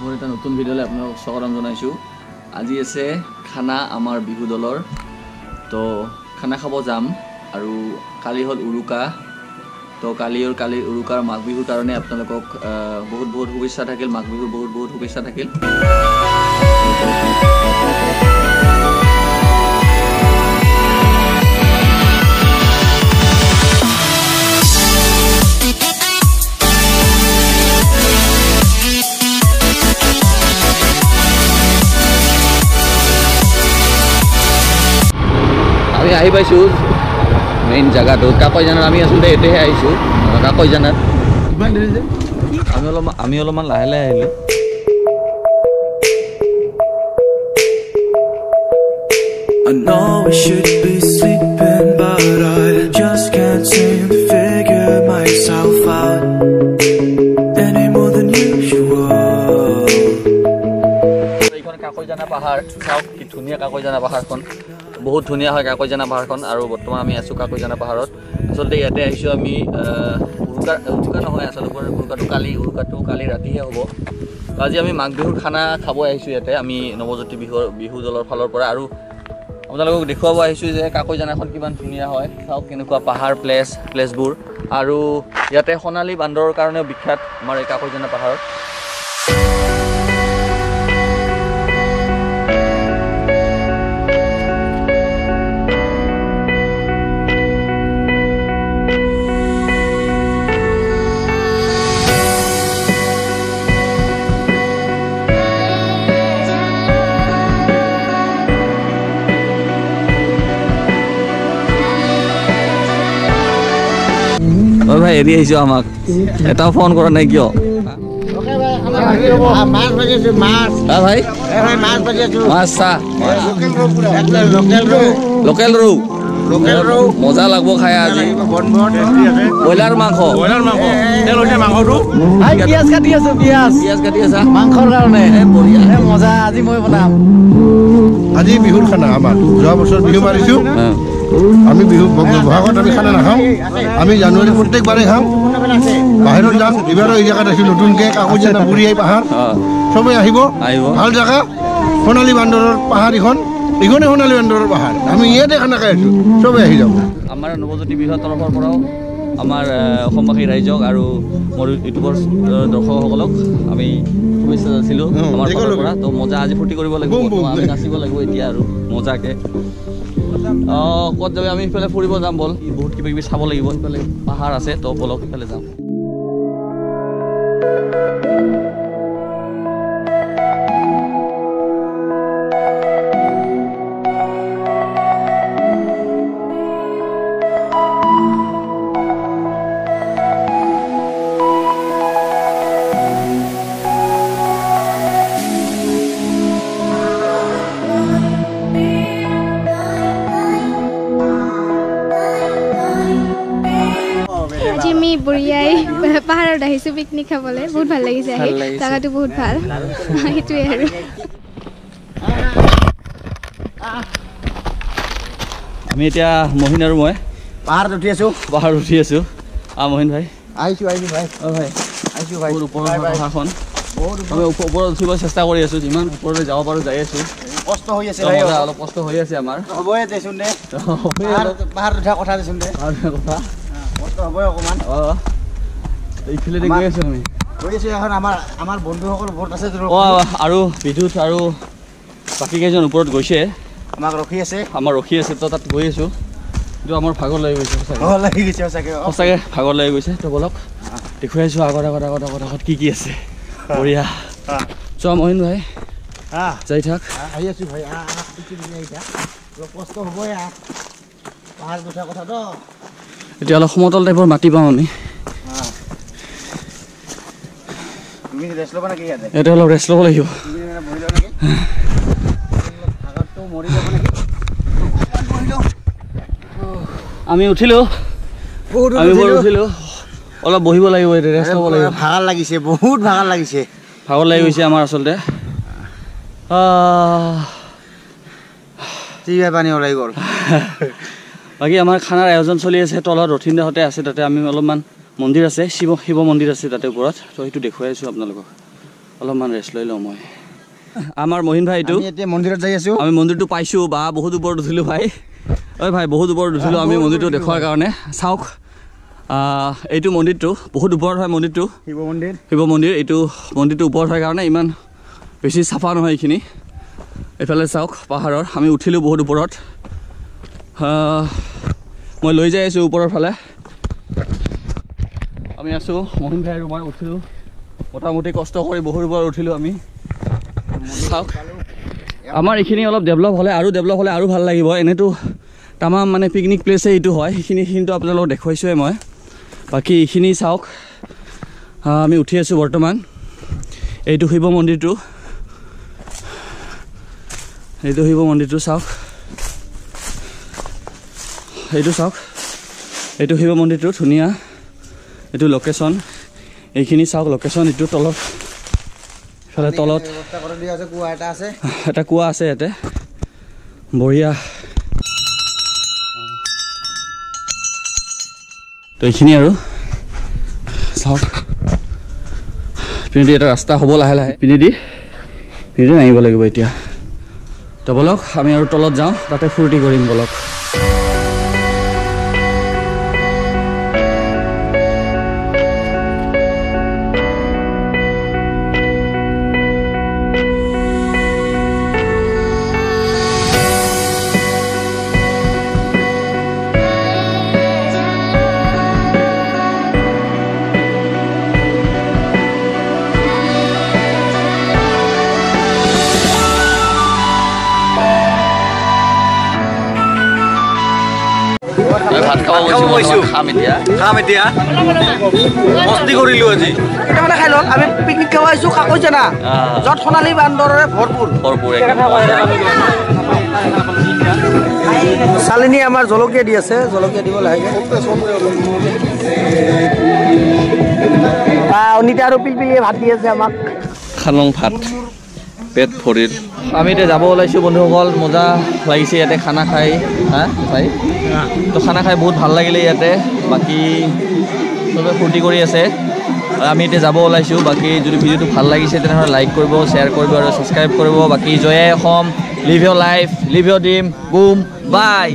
মোৰ এটা নতুন ভিডিঅ'লৈ আপোনালোকক স্বাগতম জনাইছোঁ। আজি আছে খানা আমাৰ বিহু দলৰ, তো খানা খাব যাম। আৰু কালি হ'ল উৰুকা, তো কালিৰ উৰুকাৰ মাঘ বিহুৰ কাৰণে আপোনালোকক বহুত বহুত শুভেচ্ছা থাকিল। মাঘ বিহুৰ বহুত বহুত শুভেচ্ছা থাকিল। আমি আহি পাইছোঁ মেইন জেগাটোত। কাকৈজানাত আমি আচলতে এতিয়াহে আহিছোঁ। কাকৈজানাত আমি অলপমান লাহে লাহে আহিলোঁ। I know I should be sleeping, but I just can't seem to figure myself out any more than usual. এইখন কাকৈজানা পাহাৰ, চাওক কি ধুনীয়া কাকৈজানা পাহাৰখন, বহুত ধুনীয়া হয় কাকৈজানা পাহাৰখন। আৰু বৰ্তমান আমি আছোঁ কাকৈজানা পাহাৰত। আচলতে ইয়াতে আহিছোঁ আমি উৰুকা নহয়, আচলতে উৰুকাটো কালি ৰাতিহে হ'ব। আজি আমি মাঘ বিহুৰ খানা খাব আহিছোঁ ইয়াতে, আমি নৱজ্যোতি বিহু দলৰ ফালৰ পৰা। আৰু আপোনালোকক দেখুৱাব আহিছোঁ যে কাকৈজানাখন কিমান ধুনীয়া হয়। চাওক কেনেকুৱা পাহাৰ প্লেচবোৰ। আৰু ইয়াতে সোণালী বান্দৰৰ কাৰণেও বিখ্যাত আমাৰ এই কাকৈজানা পাহাৰত। ভাই এৰি আহিছোঁ, আমাক এটাও ফোন কৰা নাই কিয়? ভাই মাছ চাহ লোকেল ৰৌ মজা লাগব খাই। আজি ব্ৰইলাৰ মাংস পিঁয়াজ কাটি আছা মাংসৰ কাৰণে মজা। আজি মই বনাম। আজি বিহুৰ খানা আমাৰ। যোৱা বছৰ বিহু মাৰিছোঁ আমি, বিহু বহাগত আমি খানা নাখাওঁ। আমি জানুৱাৰী প্ৰত্যেকবাৰে খাওঁ। বাহিৰত যাম, এইবাৰো এই জেগাত আছোঁ নতুনকৈ কাকৈজানা বুঢ়ী পাহাৰ। চবেই আহিব, ভাল জেগা। সোণালী বান্দৰৰ পাহাৰ ইখনে সোণালী বান্দৰৰ পাহাৰ। আমি ইয়াতে খানা খাই আছোঁ, চবেই আহি যাব। আমাৰ নৱজ্যোতি বিহুৰ তৰফৰ পৰাও আমাৰ অসমবাসী ৰাইজক আৰু মোৰ ইউটিউবৰ দৰ্শকসকলক আমি শুভেচ্ছা যাচিলোঁ আমাৰ ফালৰ পৰা। তো মজা আজি ফূৰ্তি কৰিব লাগিব, আমি নাচিব লাগিব এতিয়া আৰু মজাকৈ। ক'ত যাবি? আমি সিফালে ফুৰিব যাম, বল। বহুত কিবা কিবি চাব লাগিব, সিফালে পাহাৰ আছে, তো বলক সিফালে যাম। আজি আমি বুঢ়িয়াই পাহাৰত আহিছোঁ পিকনিক খাবলৈ। বহুত ভাল লাগিছে আহি, জেগাটো বহুত ভাল। সেইটোৱে আৰু আমি এতিয়া মহিন আৰু মই পাহাৰত উঠি আছোঁ। মহিন ভাই আহিছোঁ ভাই। ভাই আহিছোঁ ভাই। ওপৰৰ পাহাৰখন আমি ওপৰত উঠিব চেষ্টা কৰি আছোঁ, যিমান ওপৰলৈ যাব পাৰোঁ যাই আছোঁ। কষ্ট হৈ আছে, অলপ কষ্ট হৈ আছে আমাৰ। হ'বই দেচোন দে, পাহাৰত উঠা কথা দেচোন দে, কষ্ট হ'বই অকণমান। এইফালে গৈ আছোঁ আমি, গৈ আছোঁ এখন। আমাৰ বন্ধুসকল বহুত আছে আৰু বিদ্যুৎ আৰু বাকী কেইজন ওপৰত গৈছে, আমাক ৰখি আছে। তো তাত গৈ আছোঁ। কিন্তু আমাৰ ভাগৰ লাগি গৈছে, সঁচাকৈ ভাগৰ লাগি গৈছে। তো বলক দেখুৱাইছোঁ আগত কি আছে। বঢ়িয়া। চোৱা মহিন ভাই যাই থাক। আহি আছোঁ ভাই, অলপ কষ্ট হ'বই পাহাৰ উঠা কথাটো। এতিয়া অলপ সমতল টাইপৰ মাটি পাওঁ আমি। ইয়াতে অলপ ৰেষ্ট ল'ব লাগিব। আমি উঠিলোঁ, অলপ বহিব লাগিব, ৰেষ্ট ল'ব লাগিব। ভাগৰ লাগিছে, বহুত ভাগৰ লাগিছে। ভাগৰ লাগি গৈছে আমাৰ আচলতে। পানী ওলাই গ'ল। বাকী আমাৰ খানাৰ আয়োজন চলি আছে, তলত ৰথীন্দাহঁতে আছে, তাতে আমি অলপমান মন্দিৰ আছে, শিৱ মন্দিৰ আছে তাতে ওপৰত। তো সেইটো দেখুৱাই আছোঁ আপোনালোকক। অলপমান ৰেষ্ট লৈ লওঁ মই আমাৰ মহিন ভাই এইটো এতিয়া মন্দিৰত যাই আছো আমি মন্দিৰটো পাইছোঁ বা বহুত ওপৰত উঠিলোঁ ভাই ঐ ভাই বহুত ওপৰত উঠিলোঁ আমি মন্দিৰটো দেখুৱাৰ কাৰণে চাওক এইটো মন্দিৰটো বহুত ওপৰত হয় মন্দিৰটো শিৱ মন্দিৰ এইটো মন্দিৰটো ওপৰত হয় কাৰণে ইমান বেছি চাফা নহয় এইখিনি এইফালে চাওক পাহাৰৰ আমি উঠিলোঁ বহুত ওপৰত মই লৈ যাই আছোঁ ওপৰৰ ফালে আমি আছোঁ মহিন ভাই আৰু মই উঠিলোঁ মোটামুটি কষ্ট কৰি বহুত ওপৰত উঠিলোঁ আমি চাওক আমাৰ এইখিনি অলপ ডেভেলপ হ'লে আৰু ভাল লাগিব এনেতো তামাম মানে পিকনিক প্লেচে এইটো হয় সেইখিনিতো আপোনালোকক দেখুৱাইছোৱে মই বাকী এইখিনি চাওক আমি উঠি আছোঁ বৰ্তমান এইটো শিৱ মন্দিৰটো চাওক এইটো চাওক এইটো শিৱ মন্দিৰটো ধুনীয়া এইটো লোকেশ্যন এইখিনি চাওক লোকেশ্যন এইটো তলত ইফালে তলত এটা কুঁৱা আছে ইয়াতে বঢ়িয়া তো এইখিনি আৰু চাওক পিনেদি এটা ৰাস্তা হ'ব লাহে লাহে পিনেদি নামিব লাগিব এতিয়া তো বলক আমি আৰু তলত যাওঁ তাতে ফূৰ্তি কৰিম বলক ভাত খাব গৈছোঁ খাম এতিয়া মস্তি কৰিলোঁ আজি এটা মানে খাই লওক আমি পিকনিক খাব আহিছোঁ কাকৈজানা য'ত সোণালী বান্দৰেৰে ভৰপূৰ চালিনী আমাৰ জলকীয়া দি আছে জলকীয়া দিব লাগে অনিতা আৰু পিলপিলিয়ে ভাত দি আছে আমাক খালং ভাত পেট ভৰিত আমি এতিয়া যাব ওলাইছোঁ বন্ধুসকল মজা লাগিছে ইয়াতে খানা খাই ভাই তো খানা খাই বহুত ভাল লাগিলে ইয়াতে বাকী চবে ফূৰ্তি কৰি আছে আমি এতিয়া যাব ওলাইছোঁ বাকী যদি ভিডিঅ'টো ভাল লাগিছে তেনেহ'লে লাইক কৰিব শ্বেয়াৰ কৰিব আৰু ছাবস্ক্ৰাইব কৰিব বাকী জয় Assam live your life live your dream boom by